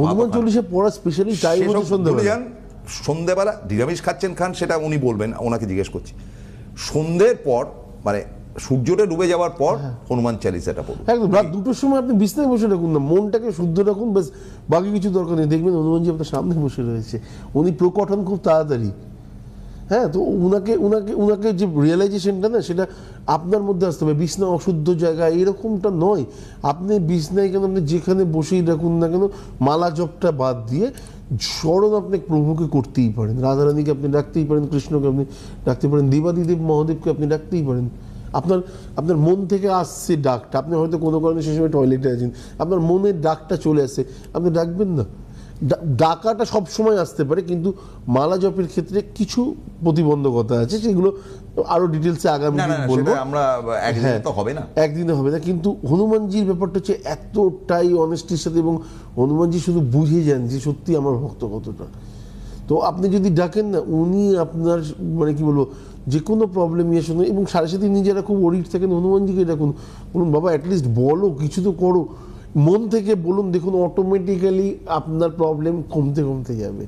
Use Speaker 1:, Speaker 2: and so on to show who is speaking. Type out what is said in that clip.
Speaker 1: হনুমান চল্লিশে পড়া specially time হচ্ছে সন্ধ্যাবেলা।
Speaker 2: সন্ধ্যেবেলা নিরামিষ খাচ্ছেন খান, সেটা উনি বলবেন, ওনাকে জিজ্ঞেস করছি। সন্ধ্যের পর মানে সূর্যটা ডুবে যাওয়ার পর হনুমান চালিসাটা পড়ুন।
Speaker 1: একদম রাত 2টোর সময় আপনি বিছনায় বসে রাখুন না, মনটাকে শুদ্ধ রাখুন, ব্যাস বাকি কিছু দরকার নেই। দেখবেন হনুমানজি আপনার সামনে বসে রয়েছে, উনি প্রকটন খুব তাড়াতাড়ি। হ্যাঁ, তো উনাকে যে রিয়েলাইজেশনটা না, সেটা আপনার মধ্যে আসতে হবে। বিছনা অশুদ্ধ জায়গা এরকমটা নয়। আপনি বিছনায় কেন, আপনি যেখানে বসেই রাখুন না কেন, মালা জপটা বাদ দিয়ে স্মরণ আপনি প্রভুকে করতেই পারেন। রাধারানীকে আপনি ডাকতেই পারেন, কৃষ্ণকে আপনি ডাকতে পারেন, দেবাদিদেব মহাদেবকে আপনি ডাকতেই পারেন। আপনার মন থেকে আসছে ডাকটা, আপনি হয়তো কোনো কারণে সে সময় টয়লেটে আছেন, আপনার মনের ডাকটা চলে আসে, আপনি ডাকবেন না। ডাকাটা সব সময় আসতে পারে, কিন্তু মালা জপের ক্ষেত্রে কিছু প্রতিবন্ধকতা আছে, সেগুলো আরো ডিটেলসে আগামী দিন বলবো।
Speaker 2: আমরা একদিনে তো হবে না,
Speaker 1: একদিনে হবে না। কিন্তু হনুমানজির ব্যাপারটা হচ্ছে এতটাই অনেস্টির সাথে, এবং হনুমানজি শুধু বুঝে যান যে সত্যি আমার ভক্ত কতটা। তো আপনি যদি ডাকেন না, উনি আপনার মানে কি বলবো, যে কোনো প্রবলেম নিয়ে শুনুন। এবং সাথে সাথে নিজেরা খুব ওরিড থাকেন, হনুমানজিকে ডাকুন, বলুন বাবা অ্যাটলিস্ট বলো, কিছু তো করো, মন থেকে বলুন, দেখুন অটোমেটিক্যালি আপনার প্রবলেম কমতে কমতে যাবে।